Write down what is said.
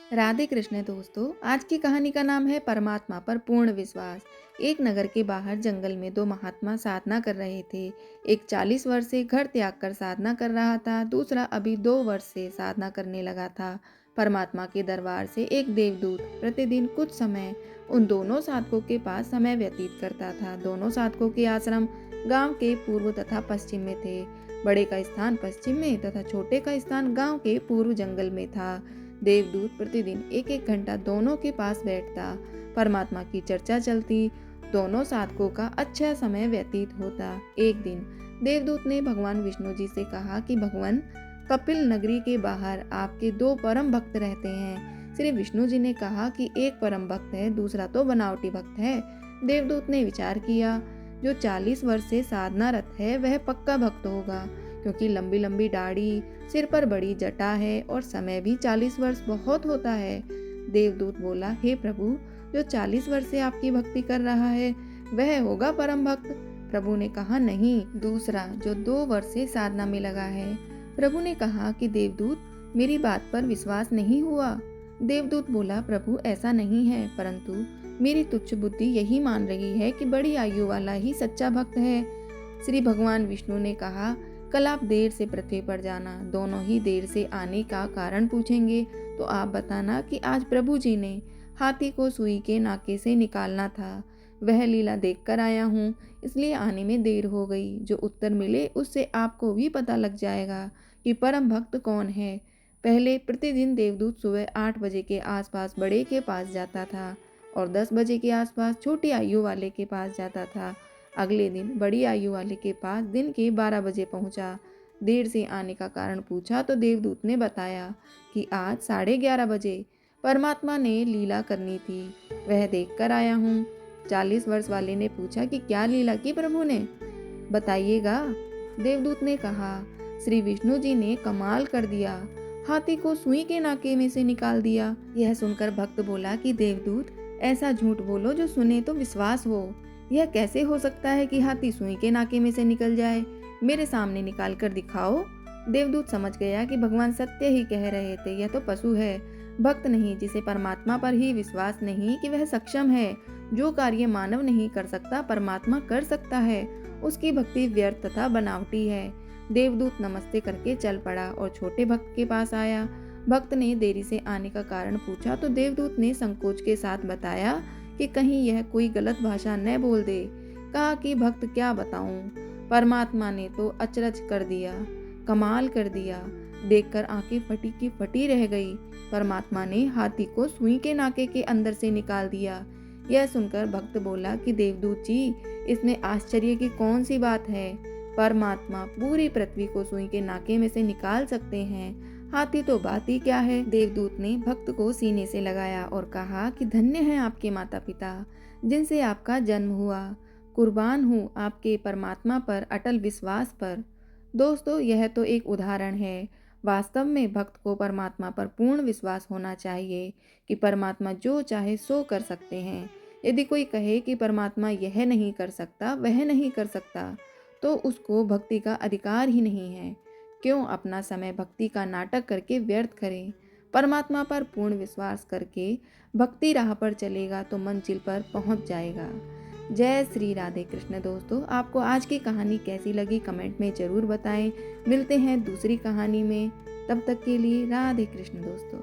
राधे कृष्ण दोस्तों। आज की कहानी का नाम है परमात्मा पर पूर्ण विश्वास। एक नगर के बाहर जंगल में दो महात्मा साधना कर रहे थे। एक 40 वर्ष से घर त्याग कर साधना कर रहा था, दूसरा अभी 2 वर्ष से साधना करने लगा था। परमात्मा के दरबार से एक देवदूत प्रतिदिन कुछ समय उन दोनों साधकों के पास समय व्यतीत करता था। दोनों साधकों के आश्रम गांव के पूर्व तथा पश्चिम में थे। बड़े का स्थान पश्चिम में तथा छोटे का स्थान गांव के पूर्व जंगल में था। देवदूत प्रतिदिन एक एक घंटा दोनों के पास बैठता, परमात्मा की चर्चा चलती, दोनों साधकों का अच्छा समय व्यतीत होता। एक दिन देवदूत ने भगवान विष्णु जी से कहा कि भगवान, कपिल नगरी के बाहर आपके दो परम भक्त रहते हैं। श्री विष्णु जी ने कहा कि एक परम भक्त है, दूसरा तो बनावटी भक्त है। देवदूत ने विचार किया, जो 40 वर्ष से साधनारत है वह पक्का भक्त होगा, क्योंकि लंबी लंबी दाढ़ी, सिर पर बड़ी जटा है और समय भी 40 वर्ष बहुत होता है। देवदूत बोला, हे प्रभु, जो 40 वर्ष से आपकी भक्ति कर रहा है वह होगा परम भक्त। प्रभु ने कहा, नहीं, दूसरा जो 2 वर्ष से साधना में लगा है। प्रभु ने कहा कि देवदूत, मेरी बात पर विश्वास नहीं हुआ। देवदूत बोला, प्रभु ऐसा नहीं है, परंतु मेरी तुच्छ बुद्धि यही मान रही है कि बड़ी आयु वाला ही सच्चा भक्त है। श्री भगवान विष्णु ने कहा, कल आप देर से पृथ्वी पर जाना, दोनों ही देर से आने का कारण पूछेंगे तो आप बताना कि आज प्रभु जी ने हाथी को सुई के नाके से निकालना था, वह लीला देखकर आया हूँ, इसलिए आने में देर हो गई। जो उत्तर मिले उससे आपको भी पता लग जाएगा कि परम भक्त कौन है। पहले प्रतिदिन देवदूत सुबह 8 बजे के आसपास बड़े के पास जाता था और 10 बजे के आसपास छोटी आयु वाले के पास जाता था। अगले दिन बड़ी आयु वाले के पास दिन के 12 बजे पहुंचा। देर से आने का कारण पूछा तो देवदूत ने बताया कि आज 11:30 बजे परमात्मा ने लीला करनी थी, वह देखकर आया हूँ। 40 वर्ष वाले ने पूछा कि क्या लीला की प्रभु ने, बताइएगा। देवदूत ने कहा, श्री विष्णु जी ने कमाल कर दिया, हाथी को सुई के नाके में से निकाल दिया। यह सुनकर भक्त बोला कि देवदूत, ऐसा झूठ बोलो जो सुने तो विश्वास हो। यह कैसे हो सकता है कि हाथी सुई के नाके में से निकल जाए, मेरे सामने निकाल कर दिखाओ। देवदूत समझ गया कि भगवान सत्य ही कह रहे थे, यह तो पशु है, भक्त नहीं, जिसे परमात्मा पर ही विश्वास नहीं कि वह सक्षम है। जो कार्य मानव नहीं कर सकता परमात्मा कर सकता है, उसकी भक्ति व्यर्थ तथा बनावटी है। देवदूत नमस्ते करके चल पड़ा और छोटे भक्त के पास आया। भक्त ने देरी से आने का कारण पूछा तो देवदूत ने संकोच के साथ बताया कि कहीं यह कोई गलत भाषा न बोल दे। कहा कि भक्त क्या बताऊं, परमात्मा ने तो अचरज कर दिया, कमाल कर दिया। देखकर आंखें फटी की फटी रह गई। परमात्मा ने हाथी को सुई के नाके के अंदर से निकाल दिया। यह सुनकर भक्त बोला कि देवदूत जी, इसमें आश्चर्य की कौन सी बात है। परमात्मा पूरी पृथ्वी को सुई के नाके में से निकाल सकते हैं, हाथी तो बात ही क्या है। देवदूत ने भक्त को सीने से लगाया और कहा कि धन्य हैं आपके माता पिता, जिनसे आपका जन्म हुआ। कुर्बान हूँ आपके परमात्मा पर अटल विश्वास पर। दोस्तों, यह तो एक उदाहरण है। वास्तव में भक्त को परमात्मा पर पूर्ण विश्वास होना चाहिए कि परमात्मा जो चाहे सो कर सकते हैं। यदि कोई कहे कि परमात्मा यह नहीं कर सकता, वह नहीं कर सकता, तो उसको भक्ति का अधिकार ही नहीं है। क्यों अपना समय भक्ति का नाटक करके व्यर्थ करें। परमात्मा पर पूर्ण विश्वास करके भक्ति राह पर चलेगा तो मंजिल पर पहुंच जाएगा। जय श्री राधे कृष्ण। दोस्तों, आपको आज की कहानी कैसी लगी कमेंट में ज़रूर बताएं। मिलते हैं दूसरी कहानी में, तब तक के लिए राधे कृष्ण दोस्तों।